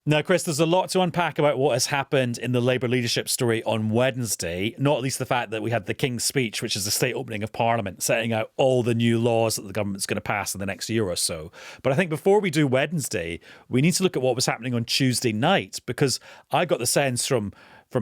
Now, Chris, there's a lot to unpack about what has happened in the Labour leadership story on Wednesday, not least the fact that we had the King's Speech, which is the state opening of Parliament, setting out all the new laws that the government's going to pass in the next year or so. But I think before we do Wednesday, we need to look at what was happening on Tuesday night, because I got the sense from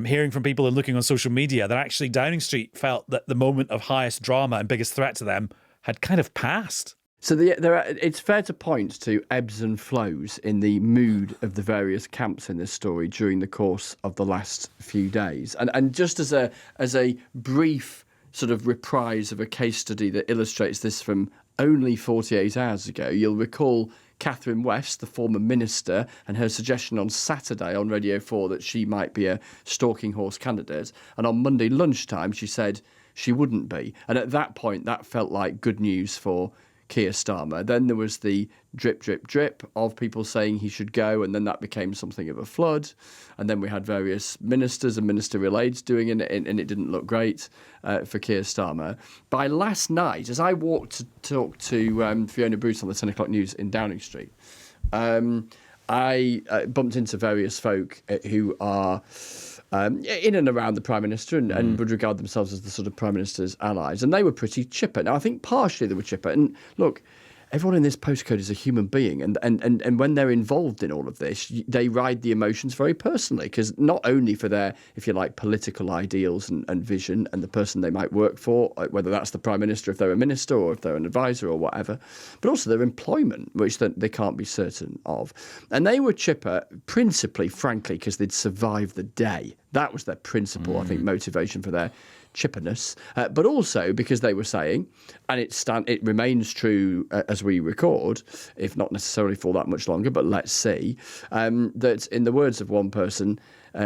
hearing from people and looking on social media that actually Downing Street felt that the moment of highest drama and biggest threat to them had kind of passed. So it's fair to point to ebbs and flows in the mood of the various camps in this story during the course of the last few days. And just as a brief sort of reprise of a case study that illustrates this from only 48 hours ago, you'll recall Catherine West, the former minister, and her suggestion on Saturday on Radio 4 that she might be a stalking horse candidate. And on Monday lunchtime, she said she wouldn't be. And at that point, that felt like good news for Keir Starmer. Then there was the drip, drip, drip of people saying he should go, and then that became something of a flood. And then we had various ministers and ministerial aides doing it, and it didn't look great for Keir Starmer. By last night, as I walked to talk to Fiona Bruce on the 10 o'clock news in Downing Street, I bumped into various folk who are in and around the Prime Minister and would regard themselves as the sort of Prime Minister's allies. And they were pretty chipper. Now, I think partially they were chipper. And look, everyone in this postcode is a human being. And when they're involved in all of this, they ride the emotions very personally, because not only for their, if you like, political ideals and vision and the person they might work for, whether that's the Prime Minister, if they're a minister or if they're an advisor or whatever, but also their employment, which they can't be certain of. And they were chipper principally, frankly, because they'd survived the day. That was their principal, I think, motivation for their chipperness, but also because they were saying, and it remains true as we record, if not necessarily for that much longer, but let's see, that in the words of one person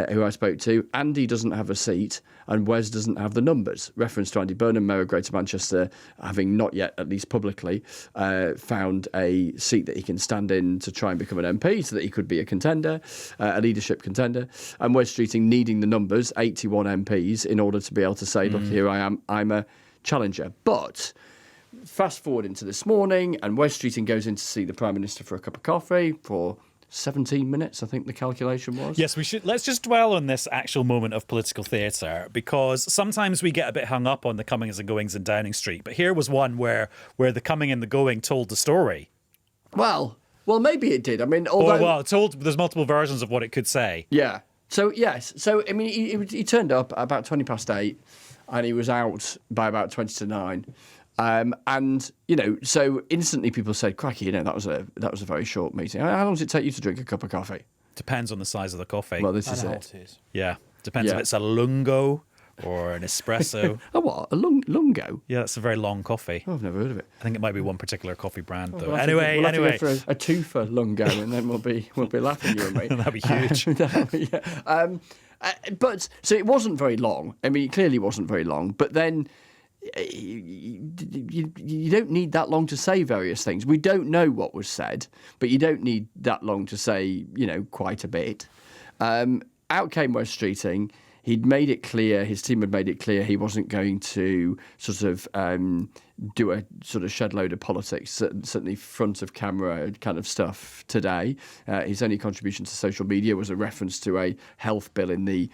who I spoke to, Andy doesn't have a seat and Wes doesn't have the numbers. Reference to Andy Burnham, Mayor of Greater Manchester, having not yet, at least publicly, found a seat that he can stand in to try and become an MP so that he could be a contender, a leadership contender. And Wes Streeting needing the numbers, 81 MPs, in order to be able to say, look, here I am, I'm a challenger. But fast forward into this morning, and Wes Streeting goes in to see the Prime Minister for a cup of coffee for 17 minutes, I think the calculation was. Yes, let's just dwell on this actual moment of political theatre, because sometimes we get a bit hung up on the comings and goings in Downing Street, but here was one where the coming and the going told the story. Well, maybe it did. I mean, although... there's multiple versions of what it could say. Yeah. So, yes. So, I mean, he turned up at about 20 past 8 and he was out by about 20 to 9. And, you know, so instantly people said, crikey, you know, that was a very short meeting. How long does it take you to drink a cup of coffee? Depends on the size of the coffee. Well, this is it. it. Yeah. Depends if it's a lungo or an espresso. A what? A lungo? Yeah, that's a very long coffee. Oh, I've never heard of it. I think it might be one particular coffee brand, though. We'll Anyway. have to go for a twofer lungo, and then we'll be laughing, you and me. That'd be huge. Yeah. But so it wasn't very long. I mean, it clearly wasn't very long. But then you don't need that long to say various things. We don't know what was said, but you don't need that long to say, you know, quite a bit. Out came Wes Streeting. He'd made it clear, his team had made it clear he wasn't going to sort of do a sort of shed load of politics, certainly front of camera kind of stuff today. His only contribution to social media was a reference to a health bill in the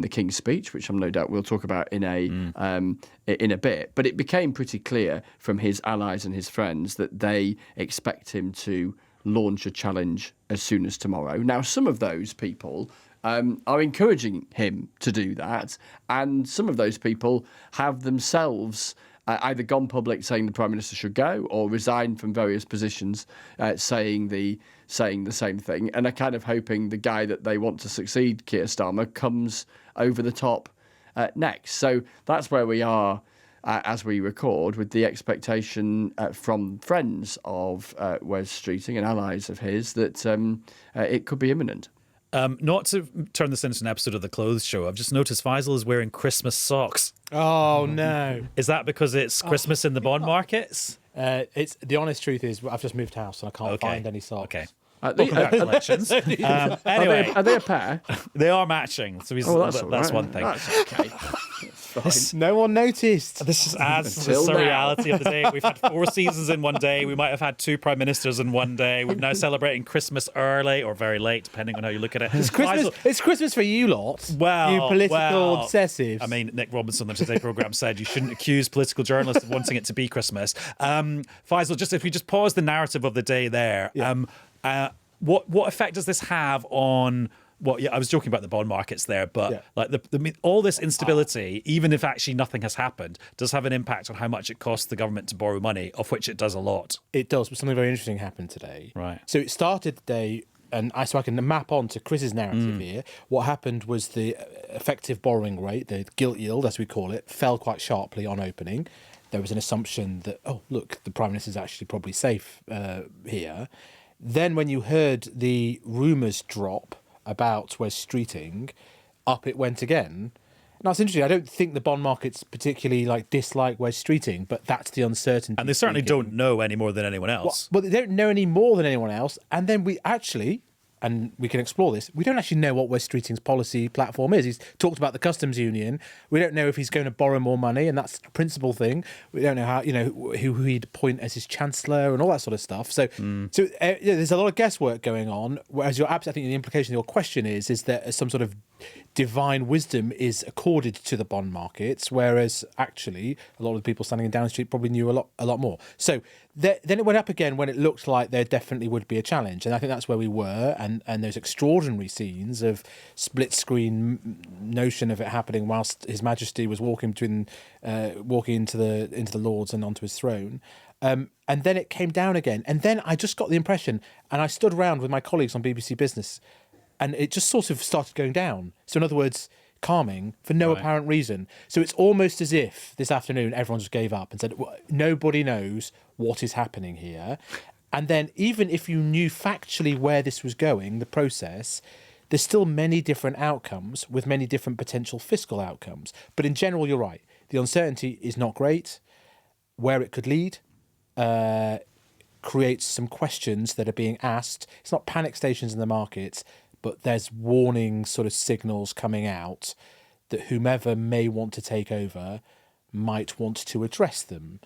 King's Speech, which I'm no doubt we'll talk about in a bit. But it became pretty clear from his allies and his friends that they expect him to launch a challenge as soon as tomorrow. Now, some of those people are encouraging him to do that, and some of those people have themselves either gone public saying the Prime Minister should go, or resigned from various positions saying the same thing, and are kind of hoping the guy that they want to succeed Keir Starmer comes over the top next. So that's where we are as we record, with the expectation from friends of Wes Streeting and allies of his that it could be imminent. Not to turn this into an episode of The Clothes Show, I've just noticed Faisal is wearing Christmas socks. Oh, no. Is that because it's Christmas in the bond markets? It's the honest truth is I've just moved house and I can't find any socks. Okay. Congratulations. Anyway, Are they a pair? they are matching, so that's one thing. That's okay. No one noticed. This just adds to the Until now. surreality of the day. We've had 4 seasons in one day. We might have had 2 prime ministers in one day. We're now celebrating Christmas early or very late, depending on how you look at it. It's Christmas for you lot. Well, you political obsessives. I mean, Nick Robinson on the Today programme said you shouldn't accuse political journalists of wanting it to be Christmas. Faisal, if we just pause the narrative of the day there, what effect does this have on? Well, yeah, I was joking about the bond markets there, but all this instability, even if actually nothing has happened, does have an impact on how much it costs the government to borrow money, of which it does a lot. It does, but something very interesting happened today. Right. So it started the day, and I can map on to Chris's narrative here. What happened was the effective borrowing rate, the gilt yield, as we call it, fell quite sharply on opening. There was an assumption that, oh, look, the Prime Minister's actually probably safe here. Then when you heard the rumours drop about Wes Streeting, up it went again. Now, it's interesting. I don't think the bond markets particularly dislike Wes Streeting, but that's the uncertainty. And they certainly don't know any more than anyone else. Well, they don't know any more than anyone else. And then we actually, and we can explore this, we don't actually know what Wes Streeting's policy platform is. He's talked about the customs union. We don't know if he's going to borrow more money, and that's the principal thing. We don't know how, who he'd appoint as his chancellor and all that sort of stuff. So there's a lot of guesswork going on. Whereas I think the implication of your question is that some sort of divine wisdom is accorded to the bond markets, whereas actually a lot of the people standing in Downing Street probably knew a lot more. So then it went up again when it looked like there definitely would be a challenge, and I think that's where we were. And those extraordinary scenes of split screen notion of it happening whilst His Majesty was walking into the Lords and onto his throne. And then it came down again, and then I just got the impression, and I stood around with my colleagues on BBC Business, and it just sort of started going down. So in other words, calming for no apparent reason. So it's almost as if this afternoon everyone just gave up and said, well, nobody knows what is happening here. And then even if you knew factually where this was going, the process, there's still many different outcomes with many different potential fiscal outcomes. But in general, you're right. The uncertainty is not great. Where it could lead creates some questions that are being asked. It's not panic stations in the markets, but there's warning sort of signals coming out that whomever may want to take over might want to address them.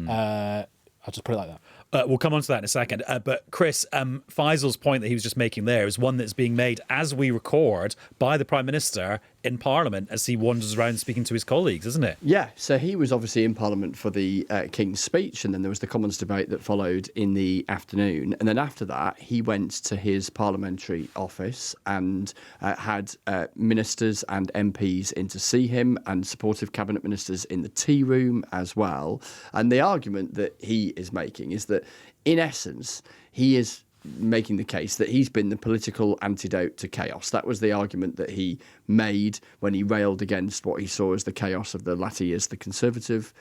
I'll just put it like that. We'll come on to that in a second. But Chris, Faisal's point that he was just making there is one that's being made as we record by the Prime Minister in Parliament as he wanders around speaking to his colleagues, isn't it? Yeah, so he was obviously in Parliament for the King's speech, and then there was the Commons debate that followed in the afternoon. And then after that, he went to his parliamentary office and had ministers and MPs in to see him and supportive cabinet ministers in the tea room as well. And the argument that he is making is that, in essence, he is making the case that he's been the political antidote to chaos. That was the argument that he made when he railed against what he saw as the chaos of the latter years of the Conservative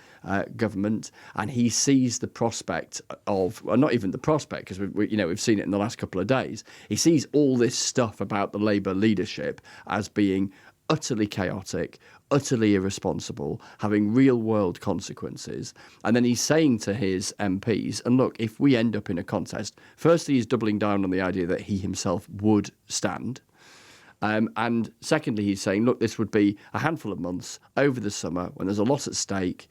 government. And he sees the prospect of, well, not even the prospect, because we've seen it in the last couple of days. He sees all this stuff about the Labour leadership as being utterly chaotic, utterly irresponsible, having real-world consequences. And then he's saying to his MPs, and look, if we end up in a contest, firstly, he's doubling down on the idea that he himself would stand. And secondly, he's saying, look, this would be a handful of months over the summer when there's a lot at stake,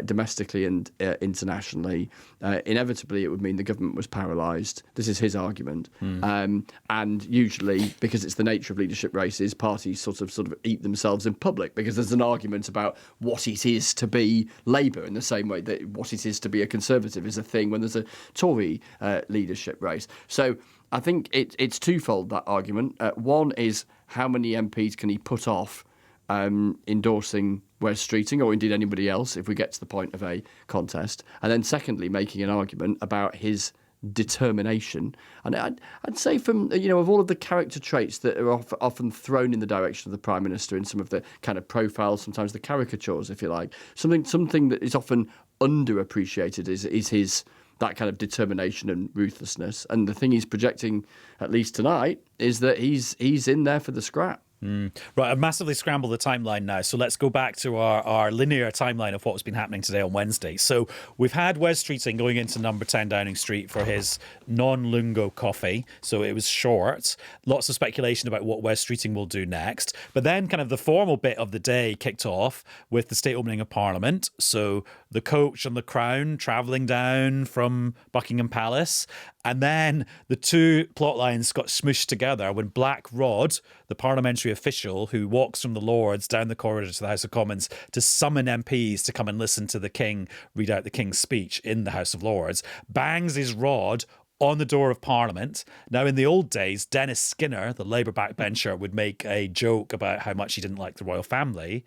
domestically and internationally. Inevitably, it would mean the government was paralysed. This is his argument. And usually, because it's the nature of leadership races, parties sort of eat themselves in public because there's an argument about what it is to be Labour, in the same way that what it is to be a Conservative is a thing when there's a Tory leadership race. So I think it's twofold, that argument. One is, how many MPs can he put off endorsing Wes Streeting, or indeed anybody else, if we get to the point of a contest? And then secondly, making an argument about his determination. And I'd say, from of all of the character traits that are often thrown in the direction of the Prime Minister in some of the kind of profiles, sometimes the caricatures, if you like, something that is often underappreciated is his that kind of determination and ruthlessness. And the thing he's projecting, at least tonight, is that he's in there for the scrap. Right, I've massively scrambled the timeline now. So let's go back to our linear timeline of what's been happening today on Wednesday. So we've had Wes Streeting going into number 10 Downing Street for his non-lungo coffee. So it was short. Lots of speculation about what Wes Streeting will do next. But then kind of the formal bit of the day kicked off with the state opening of Parliament. So the coach and the Crown travelling down from Buckingham Palace. And then the two plot lines got smooshed together when Black Rod, the parliamentary official who walks from the Lords down the corridor to the House of Commons to summon MPs to come and listen to the King read out the King's speech in the House of Lords, bangs his rod on the door of Parliament. Now, in the old days, Dennis Skinner, the Labour backbencher, would make a joke about how much he didn't like the royal family.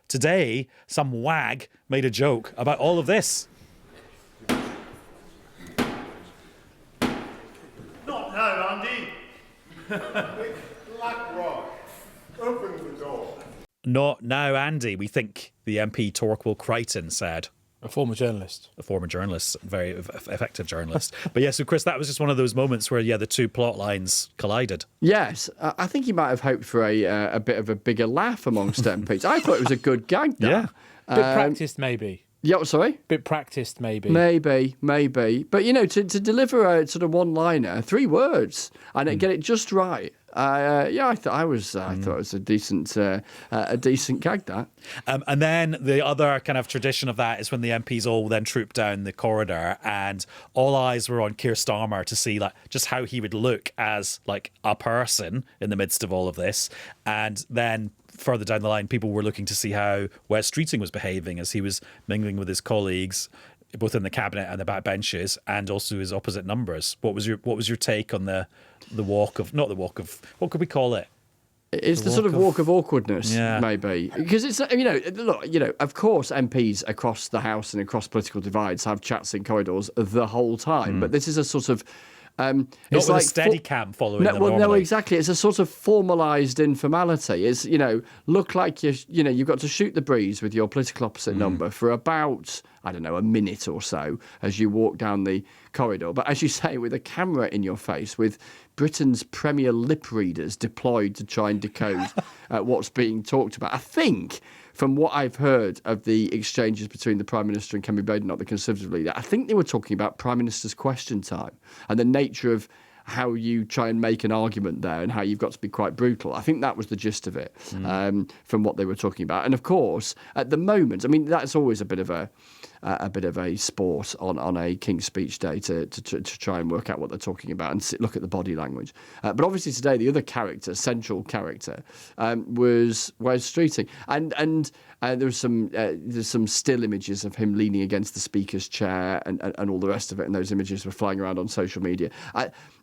Today, some wag made a joke about all of this. Not now, Andy. Black Rock, open the door. Not now, Andy, we think the MP Torquil Crichton said. A former journalist. A former journalist, very effective journalist. But yeah, so Chris, that was just one of those moments where, the two plot lines collided. Yes, I think he might have hoped for a bit of a bigger laugh amongst MPs. I thought it was a good gag, that. Yeah. Bit practiced, maybe. Yeah, sorry? Bit practiced, maybe. Maybe. But, to deliver a sort of one-liner, 3 words, and get it just right. I thought it was a decent gag, that. And then the other kind of tradition of that is when the MPs all then troop down the corridor, and all eyes were on Keir Starmer to see just how he would look as a person in the midst of all of this. And then further down the line, people were looking to see how Wes Streeting was behaving as he was mingling with his colleagues, both in the cabinet and the backbenches, and also his opposite numbers. What was your take on the walk of, not the walk of, what could we call it? It's the sort of walk of awkwardness, maybe. Because it's, look, of course MPs across the House and across political divides have chats in corridors the whole time, but this is a sort of... Not with a steady cam following them normally. No, exactly. It's a sort of formalised informality. It's, look like you've got to shoot the breeze with your political opposite number for about, I don't know, a minute or so as you walk down the corridor. But as you say, with a camera in your face, with Britain's premier lip readers deployed to try and decode what's being talked about. I think, from what I've heard of the exchanges between the Prime Minister and Kemi Badenoch, the Conservative leader, I think they were talking about Prime Minister's question time and the nature of how you try and make an argument there and how you've got to be quite brutal. I think that was the gist of it from what they were talking about. And of course, at the moment, that's always a bit of a sport on a King's Speech day to try and work out what they're talking about and look at the body language. But obviously today, the other central character, was Wes Streeting. And there's some still images of him leaning against the Speaker's chair and all the rest of it, and those images were flying around on social media.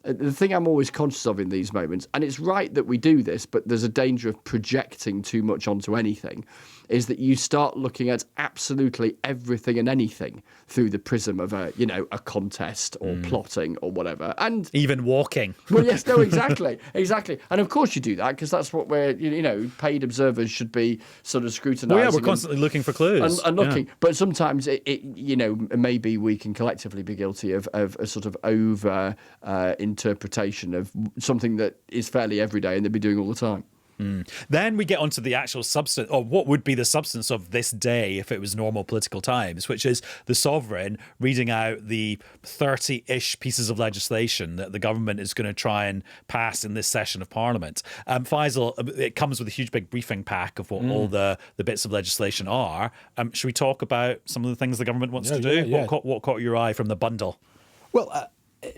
The thing I'm always conscious of in these moments, and it's right that we do this, but there's a danger of projecting too much onto anything, is that you start looking at absolutely everything and anything through the prism of a contest or plotting or whatever. And even walking. Well, yes, no, exactly. And of course you do that because that's what paid observers should be sort of scrutinising. Well, yeah, we're constantly looking for clues. And looking. Yeah. But sometimes maybe we can collectively be guilty of a sort of over interpretation of something that is fairly everyday and they'd be doing all the time. Then we get onto the actual substance, or what would be the substance of this day if it was normal political times, which is the Sovereign reading out the 30-ish pieces of legislation that the government is going to try and pass in this session of Parliament. Faisal, it comes with a huge big briefing pack of what all the bits of legislation are. Should we talk about some of the things the government wants to do? Yeah. What caught your eye from the bundle? Well,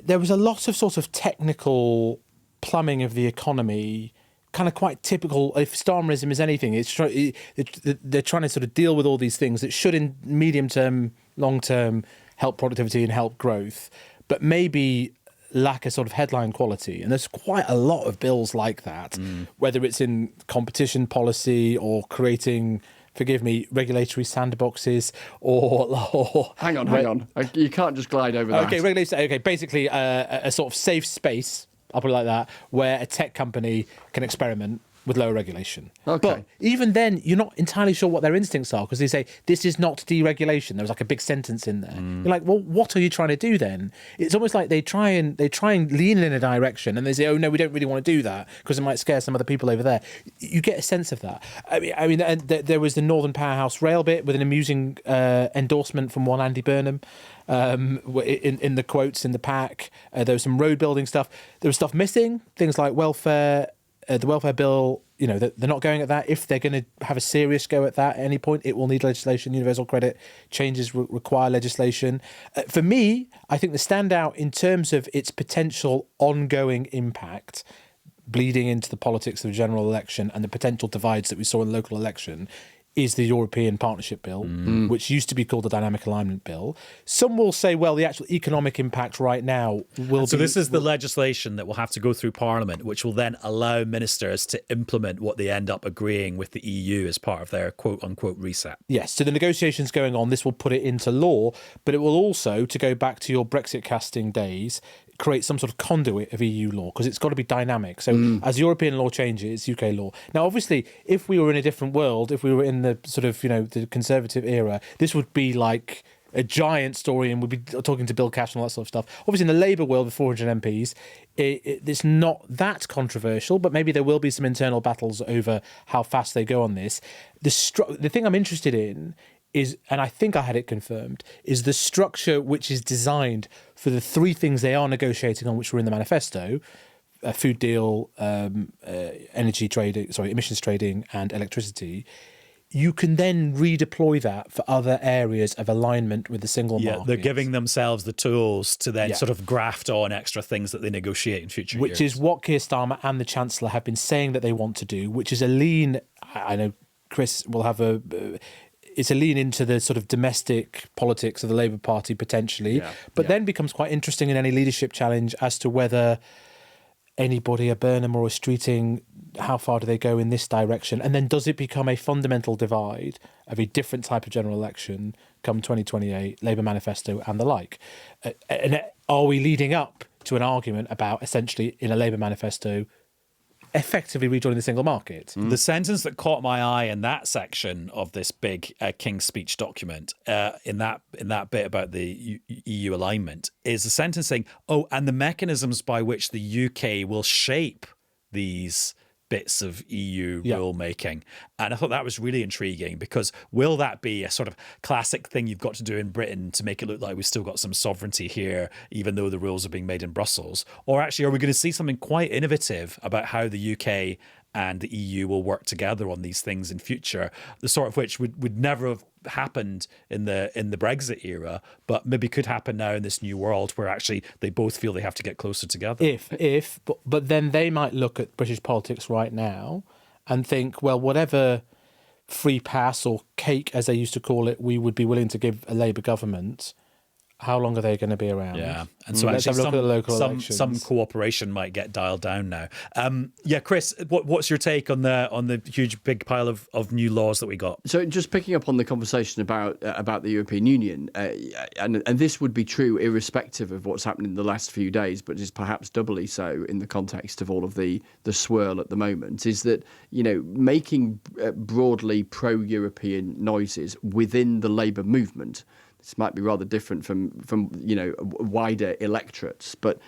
there was a lot of sort of technical plumbing of the economy, kind of quite typical. If Starmerism is anything, they're trying to sort of deal with all these things that should, in medium term, long term, help productivity and help growth, but maybe lack a sort of headline quality. And there's quite a lot of bills like that, whether it's in competition policy or creating, forgive me, regulatory sandboxes or hang on. You can't just glide over that. Okay, basically a sort of safe space, I'll put it like that, where a tech company can experiment with lower regulation. Okay. But even then, you're not entirely sure what their instincts are, because they say, this is not deregulation. There's like a big sentence in there. You're like, well, what are you trying to do then? It's almost like they try and lean in a direction, and they say, oh, no, we don't really want to do that because it might scare some other people over there. You get a sense of that. I mean, and there was the Northern Powerhouse Rail bit with an amusing endorsement from one Andy Burnham in the quotes in the pack. There was some road building stuff. There was stuff missing, things like welfare. The welfare bill, they're not going at that. If they're going to have a serious go at that at any point, it will need legislation. Universal credit changes require legislation. For me, I think the standout in terms of its potential ongoing impact, bleeding into the politics of the general election and the potential divides that we saw in the local election, is the European Partnership Bill, which used to be called the Dynamic Alignment Bill. Some will say, well, the actual economic impact right now will be... So this is the legislation that will have to go through Parliament, which will then allow ministers to implement what they end up agreeing with the EU as part of their quote-unquote reset. Yes, so the negotiations going on, this will put it into law, but it will also, to go back to your Brexit casting days, create some sort of conduit of EU law, because it's got to be dynamic. So as European law changes, UK law. Now, obviously, if we were in a different world, if we were in the sort of, the Conservative era, this would be like a giant story, and we'd be talking to Bill Cash and all that sort of stuff. Obviously, in the Labour world with 400 MPs, it's not that controversial, but maybe there will be some internal battles over how fast they go on this. The thing I'm interested in is, and I think I had it confirmed, is the structure which is designed for the three things they are negotiating on, which were in the manifesto: a food deal, energy trading, emissions trading, and electricity. You can then redeploy that for other areas of alignment with the single market. Yeah, they're giving themselves the tools to then sort of graft on extra things that they negotiate in future years. Which is what Keir Starmer and the Chancellor have been saying that they want to do, which is a lean... I know Chris will have a... It's a lean into the sort of domestic politics of the Labour Party, potentially, then becomes quite interesting in any leadership challenge as to whether anybody, a Burnham or a Streeting, how far do they go in this direction? And then does it become a fundamental divide of a different type of general election come 2028, Labour manifesto and the like? And are we leading up to an argument about, essentially, in a Labour manifesto, effectively rejoining the single market? The sentence that caught my eye in that section of this big King's Speech document, in that bit about the EU alignment, is a sentence saying, "Oh, and the mechanisms by which the UK will shape these bits of EU rulemaking." And I thought that was really intriguing, because will that be a sort of classic thing you've got to do in Britain to make it look like we've still got some sovereignty here, even though the rules are being made in Brussels? Or actually, are we going to see something quite innovative about how the UK and the EU will work together on these things in future, the sort of which would never have happened in the Brexit era, but maybe could happen now in this new world where actually they both feel they have to get closer together? But then they might look at British politics right now and think, well, whatever free pass or cake, as they used to call it, we would be willing to give a Labour government, how long are they going to be around? Yeah, and so Let's actually have a look at the local some cooperation might get dialed down now. Chris, what's your take on the huge big pile of new laws that we got? So just picking up on the conversation about the European Union, and this would be true irrespective of what's happened in the last few days, but is perhaps doubly so in the context of all of the swirl at the moment, is that, making broadly pro-European noises within the Labour movement. This might be rather different from wider electorates, but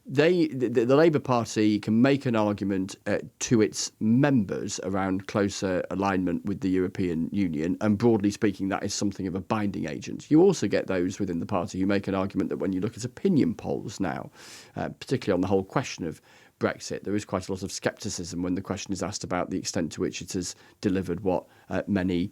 the Labour Party can make an argument to its members around closer alignment with the European Union, and broadly speaking, that is something of a binding agent. You also get those within the party who make an argument that when you look at opinion polls now, particularly on the whole question of Brexit, there is quite a lot of scepticism when the question is asked about the extent to which it has delivered what many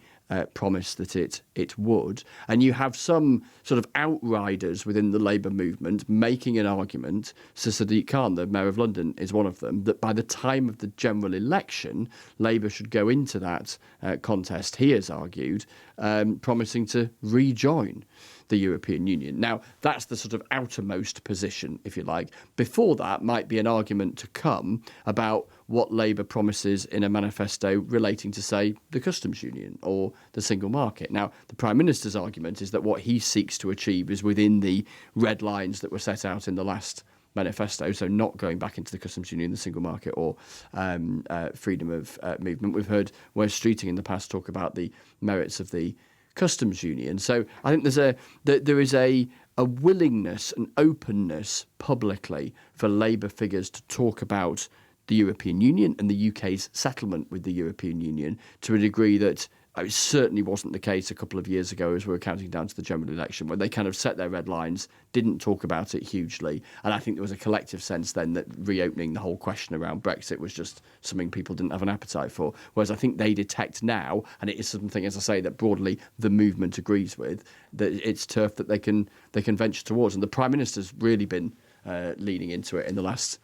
promised that it would. And you have some sort of outriders within the Labour movement making an argument, Sir Sadiq Khan, the Mayor of London, is one of them, that by the time of the general election, Labour should go into that contest, he has argued, promising to rejoin the European Union. Now, that's the sort of outermost position, if you like. Before that might be an argument to come about what Labour promises in a manifesto relating to, say, the customs union or the single market. Now, the Prime Minister's argument is that what he seeks to achieve is within the red lines that were set out in the last manifesto, so not going back into the customs union, the single market, or freedom of movement. We've heard Wes Streeting in the past talk about the merits of the customs union. So I think there is a willingness and openness publicly for Labour figures to talk about the European Union and the UK's settlement with the European Union to a degree that it certainly wasn't the case a couple of years ago as we were counting down to the general election, where they kind of set their red lines, didn't talk about it hugely. And I think there was a collective sense then that reopening the whole question around Brexit was just something people didn't have an appetite for. Whereas I think they detect now, and it is something, as I say, that broadly the movement agrees with, that it's turf that they can venture towards. And the Prime Minister's really been leaning into it in the last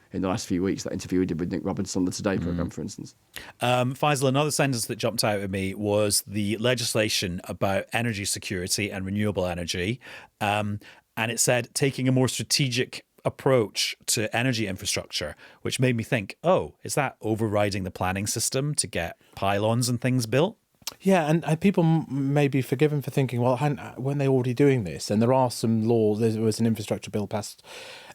few weeks. That interview we did with Nick Robinson on the Today programme, for instance. Faisal, another sentence that jumped out at me was the legislation about energy security and renewable energy. And it said taking a more strategic approach to energy infrastructure, which made me think, is that overriding the planning system to get pylons and things built? Yeah, and people may be forgiven for thinking, well, weren't they already doing this? And there are some laws. There was an infrastructure bill passed.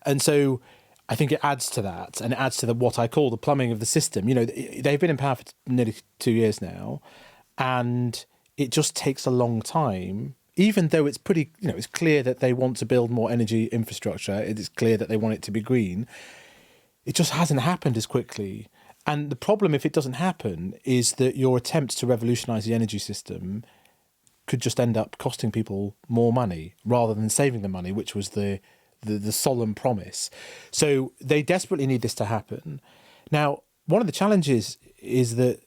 And so I think it adds to that, and it adds to what I call the plumbing of the system. You know, they've been in power for nearly 2 years now, and it just takes a long time, even though it's pretty, it's clear that they want to build more energy infrastructure. It is clear that they want it to be green. It just hasn't happened as quickly. And the problem, if it doesn't happen, is that your attempts to revolutionise the energy system could just end up costing people more money rather than saving them money, which was the solemn promise. So they desperately need this to happen. Now, one of the challenges is that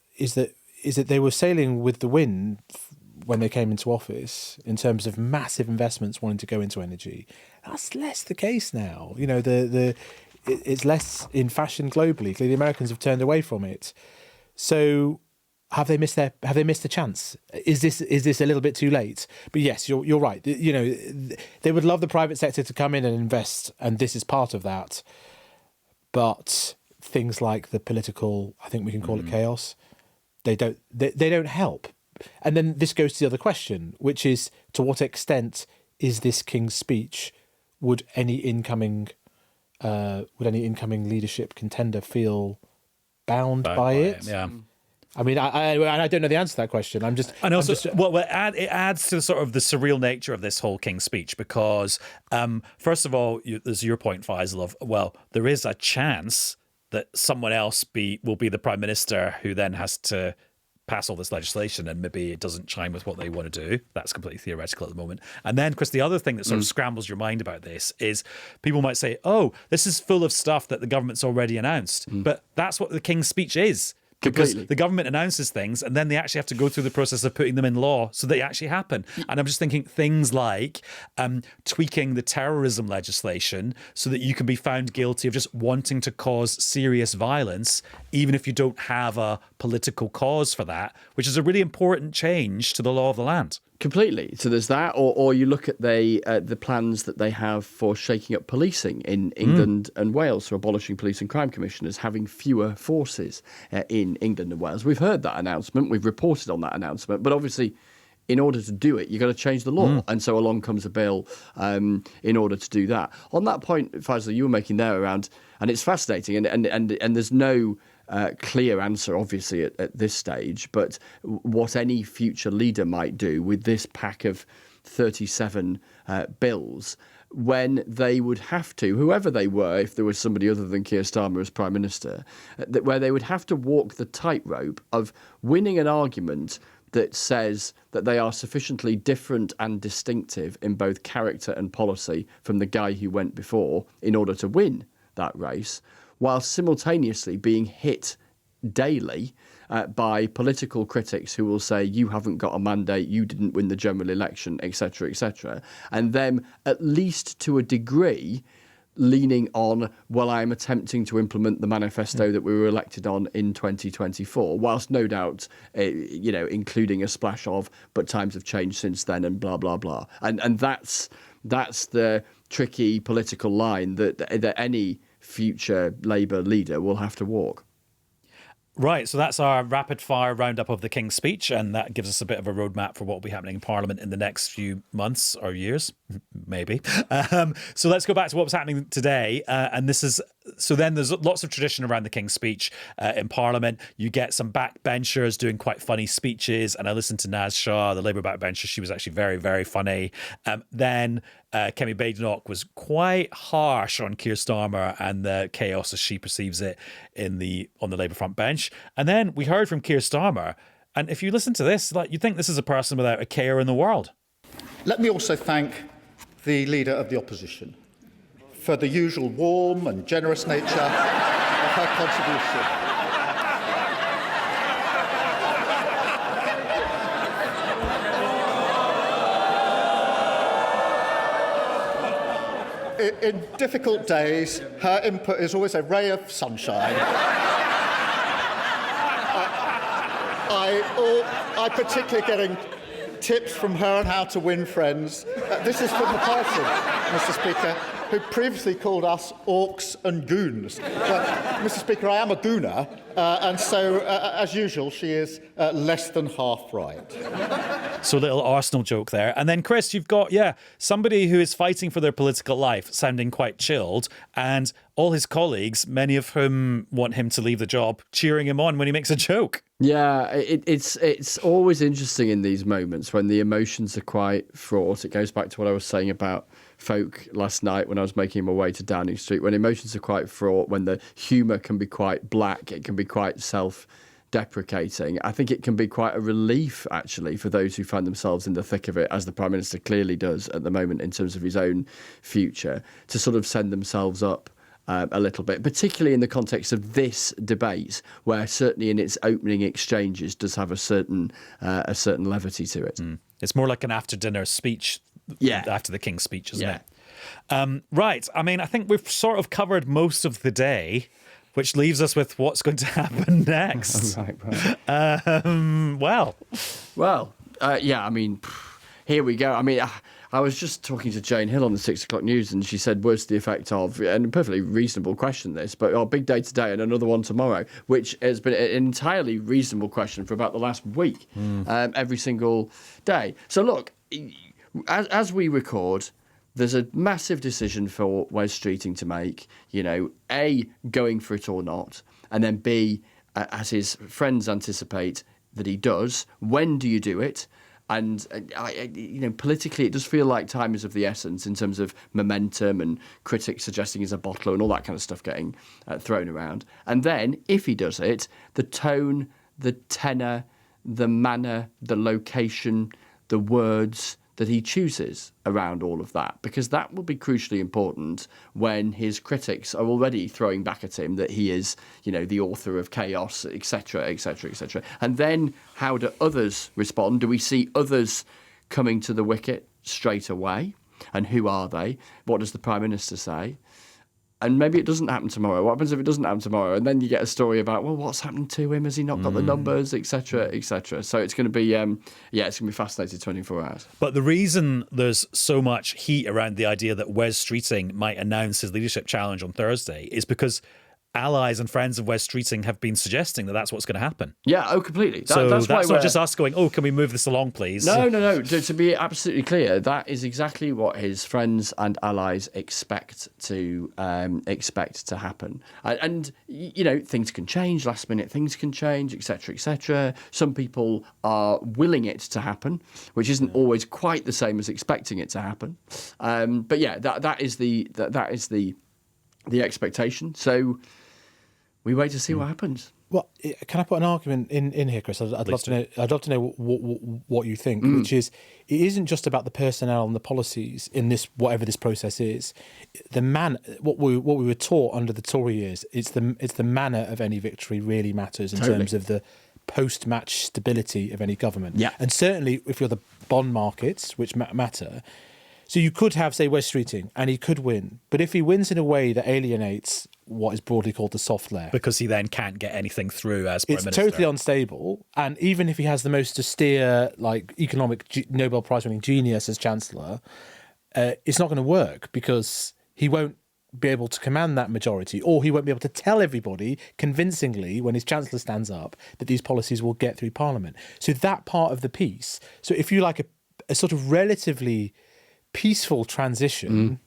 they were sailing with the wind when they came into office in terms of massive investments wanting to go into energy. That's less the case now. It's less in fashion globally. Clearly, the Americans have turned away from it. So have they missed the chance? Is this a little bit too late? But yes, you're right. They would love the private sector to come in and invest, and this is part of that. But things like the political, I think we can call it chaos, they don't help. And then this goes to the other question, which is, to what extent is this King's speech? Would any incoming leadership contender feel bound by it? Yeah. I mean, I don't know the answer to that question. It adds to sort of the surreal nature of this whole King's speech because, first of all, there's your point, Faisal, of, there is a chance that someone else will be the Prime Minister who then has to pass all this legislation and maybe it doesn't chime with what they want to do. That's completely theoretical at the moment. And then, Chris, the other thing that sort of scrambles your mind about this is people might say, this is full of stuff that the government's already announced. But that's what the King's speech is. Because the government announces things and then they actually have to go through the process of putting them in law so they actually happen. And I'm just thinking things like tweaking the terrorism legislation so that you can be found guilty of just wanting to cause serious violence, even if you don't have a political cause for that, which is a really important change to the law of the land. Completely. So there's that, or you look at the plans that they have for shaking up policing in England and Wales, so abolishing police and crime commissioners, having fewer forces in England and Wales. We've heard that announcement, we've reported on that announcement, but obviously in order to do it, you've got to change the law. And so along comes a bill in order to do that. On that point, Faisal, you were making there around, and it's fascinating, and there's no clear answer, obviously, at this stage, but what any future leader might do with this pack of 37 bills when they would have to, whoever they were, if there was somebody other than Keir Starmer as Prime Minister, where they would have to walk the tightrope of winning an argument that says that they are sufficiently different and distinctive in both character and policy from the guy who went before in order to win that race, while simultaneously being hit daily by political critics who will say, you haven't got a mandate, you didn't win the general election, etc., and them, at least to a degree, leaning on, well, I'm attempting to implement the manifesto that we were elected on in 2024, whilst no doubt, including a splash of, but times have changed since then and blah, blah, blah. And that's the tricky political line that any future Labour leader will have to walk. Right, so that's our rapid fire roundup of the King's speech, and that gives us a bit of a roadmap for what will be happening in Parliament in the next few months or years, maybe. So let's go back to what was happening today, and this is so. Then there's lots of tradition around the King's speech in Parliament. You get some backbenchers doing quite funny speeches, and I listened to Naz Shah, the Labour backbencher. She was actually very, very funny. Then Kemi Badenoch was quite harsh on Keir Starmer and the chaos as she perceives it on the Labour front bench. And then we heard from Keir Starmer, and if you listen to this, like, you think this is a person without a care in the world. Let me also thank the Leader of the Opposition for the usual warm and generous nature of her contribution. In difficult days, her input is always a ray of sunshine. I particularly getting tips from her on how to win friends. This is from the person, Mr. Speaker, who previously called us orcs and goons. But, Mr. Speaker, I am a gooner, and so, as usual, she is less than half right. So a little Arsenal joke there. And then, Chris, you've got, somebody who is fighting for their political life, sounding quite chilled, and all his colleagues, many of whom want him to leave the job, cheering him on when he makes a joke. Yeah, it's always interesting in these moments when the emotions are quite fraught. It goes back to what I was saying about folk last night when I was making my way to Downing Street, when emotions are quite fraught, when the humour can be quite black, it can be quite self-deprecating. I think it can be quite a relief, actually, for those who find themselves in the thick of it, as the Prime Minister clearly does at the moment in terms of his own future, to sort of send themselves up a little bit, particularly in the context of this debate, where certainly in its opening exchanges does have a certain levity to it. It's more like an after-dinner speech after the King's speech, isn't it? Right. I mean, I think we've sort of covered most of the day, which leaves us with what's going to happen next. Right. I mean, here we go. I mean, I was just talking to Jane Hill on the 6 o'clock news, and she said, what's the effect of, and a perfectly reasonable question this, but our big day today and another one tomorrow, which has been an entirely reasonable question for about the last week, every single day. So look, as we record, there's a massive decision for Wes Streeting to make, A, going for it or not, and then B, as his friends anticipate that he does, when do you do it? And, politically, it does feel like time is of the essence in terms of momentum and critics suggesting he's a bottler and all that kind of stuff getting thrown around. And then, if he does it, the tone, the tenor, the manner, the location, the words that he chooses around all of that, because that will be crucially important when his critics are already throwing back at him that he is, the author of chaos, etc., etc., etc. And then how do others respond? Do we see others coming to the wicket straight away? And who are they? What does the Prime Minister say? And maybe it doesn't happen tomorrow. What happens if it doesn't happen tomorrow? And then you get a story about, well, what's happened to him? Has he not got the numbers, etc., etc.? So it's going to be, it's going to be fascinating 24 hours. But the reason there's so much heat around the idea that Wes Streeting might announce his leadership challenge on Thursday is because allies and friends of Wes Streeting have been suggesting that that's what's going to happen. Yeah, completely. That's not just us going, can we move this along, please? No. To be absolutely clear, that is exactly what his friends and allies expect to happen. And things can change, last minute things can change, etc., etc. Some people are willing it to happen, which isn't always quite the same as expecting it to happen. But yeah, that is the expectation. So we wait to see what happens. Well, can I put an argument in here, Chris? I'd love to know what you think, which is, it isn't just about the personnel and the policies in this, whatever this process is. The what we were taught under the Tory years, it's the manner of any victory really matters in terms of the post-match stability of any government. Yeah. And certainly if you're the bond markets, which matter. So you could have, say, Wes Streeting, and he could win. But if he wins in a way that alienates what is broadly called the soft layer, because he then can't get anything through as Prime Minister. It's totally unstable. And even if he has the most austere, economic Nobel Prize winning genius as Chancellor, it's not going to work because he won't be able to command that majority, or he won't be able to tell everybody convincingly when his Chancellor stands up that these policies will get through Parliament. So that part of the piece, so if you like a sort of relatively peaceful transition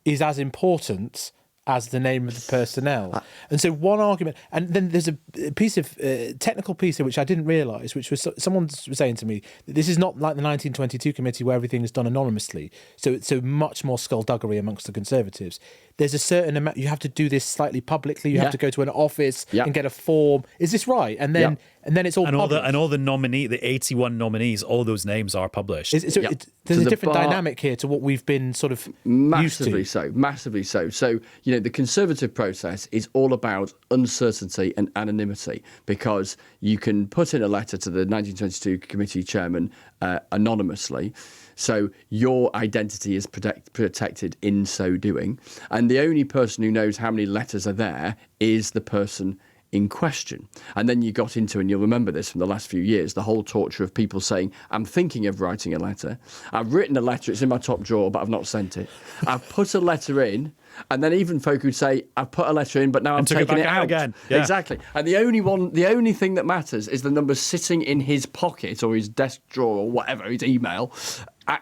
is as important as the name of the personnel. And so one argument, and then there's a piece of technical piece here which I didn't realise, which was someone was saying to me that this is not like the 1922 committee where everything is done anonymously. So it's so much more skullduggery amongst the Conservatives. There's a certain amount, you have to do this slightly publicly. You have to go to an office and get a form. Is this right? And then it's all published. All the 81 nominees, all those names are published. There's a different dynamic here to what we've been sort of massively used to. Massively so. So, the Conservative process is all about uncertainty and anonymity, because you can put in a letter to the 1922 committee chairman anonymously. So your identity is protected in so doing. And the only person who knows how many letters are there is the person in question. And then you got into, and you'll remember this from the last few years, the whole torture of people saying, I'm thinking of writing a letter. I've written a letter, it's in my top drawer, but I've not sent it. I've put a letter in, and then even folk who'd say, I've put a letter in, but now I'm taking it out again. Yeah. Exactly. And the only thing that matters is the number sitting in his pocket or his desk drawer or whatever, his email,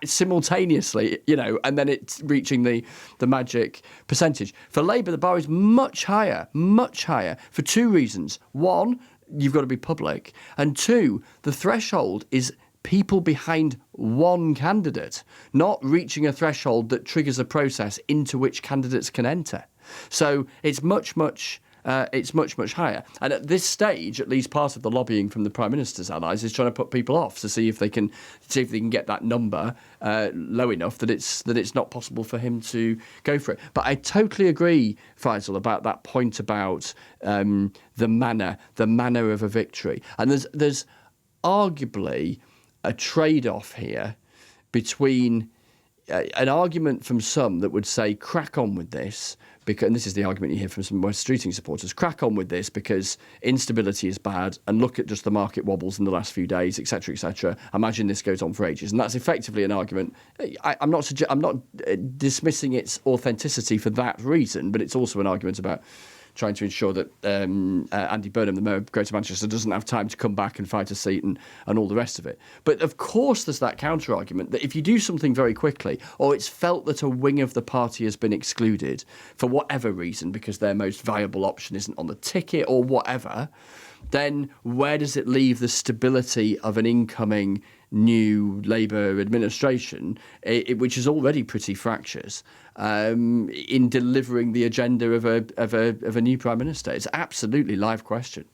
simultaneously, and then it's reaching the magic percentage. For Labour, the bar is much higher, for two reasons. One, you've got to be public. And two, the threshold is people behind one candidate, not reaching a threshold that triggers a process into which candidates can enter. So it's much higher. And at this stage, at least part of the lobbying from the Prime Minister's allies is trying to put people off to see if they can get that number low enough that it's not possible for him to go for it. But I totally agree, Faisal, about that point about the manner of a victory. And there's arguably a trade-off here between an argument from some that would say crack on with this, because, and this is the argument you hear from some Wes Streeting supporters, crack on with this because instability is bad, and look at just the market wobbles in the last few days, etc., etc. Imagine this goes on for ages. And that's effectively an argument. I'm not dismissing its authenticity for that reason, but it's also an argument about trying to ensure that Andy Burnham, the Mayor of Greater Manchester, doesn't have time to come back and fight a seat and all the rest of it. But of course there's that counter-argument that if you do something very quickly, or it's felt that a wing of the party has been excluded for whatever reason, because their most viable option isn't on the ticket or whatever, then where does it leave the stability of an incoming new Labour administration, which is already pretty fractious, in delivering the agenda of a new Prime Minister? It's absolutely live question.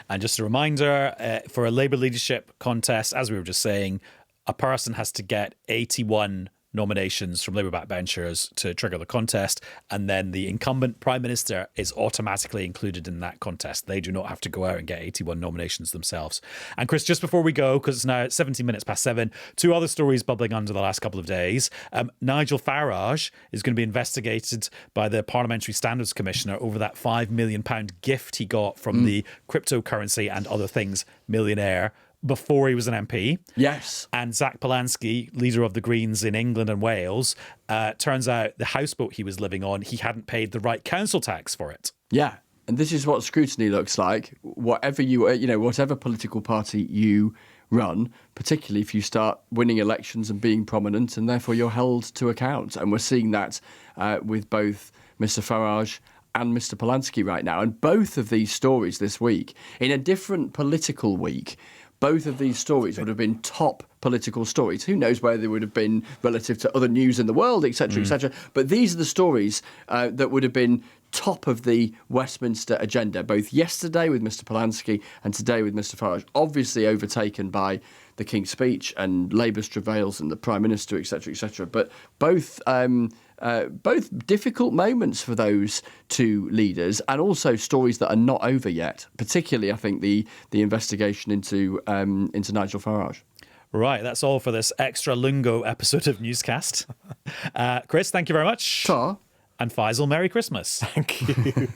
And just a reminder, for a Labour leadership contest, as we were just saying, a person has to get 81 nominations from Labour backbenchers to trigger the contest, and then the incumbent Prime Minister is automatically included in that contest. They do not have to go out and get 81 nominations themselves. And Chris, just before we go, because it's now 17 minutes past 7, two other stories bubbling under the last couple of days. Nigel Farage is going to be investigated by the Parliamentary Standards Commissioner over that £5 million gift he got from the cryptocurrency and other things millionaire before he was an MP. Yes. And Zach Polanski, leader of the Greens in England and Wales, turns out the houseboat he was living on, he hadn't paid the right council tax for it. Yeah. And this is what scrutiny looks like. Whatever political party you run, particularly if you start winning elections and being prominent, and therefore you're held to account. And we're seeing that with both Mr. Farage and Mr. Polanski right now. And both of these stories this week, in a different political week, both of these stories would have been top political stories. Who knows where they would have been relative to other news in the world, etc., etc. But these are the stories that would have been top of the Westminster agenda, both yesterday with Mr. Polanski and today with Mr. Farage, obviously overtaken by the King's Speech and Labour's travails and the Prime Minister, etc., etc. But both difficult moments for those two leaders, and also stories that are not over yet. Particularly, I think the investigation into Nigel Farage. Right, that's all for this extra lungo episode of Newscast. Chris, thank you very much. Ta. And Faisal, Merry Christmas. Thank you.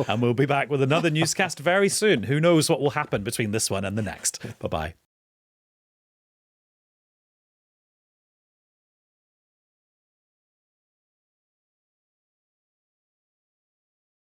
And we'll be back with another Newscast very soon. Who knows what will happen between this one and the next. Bye-bye.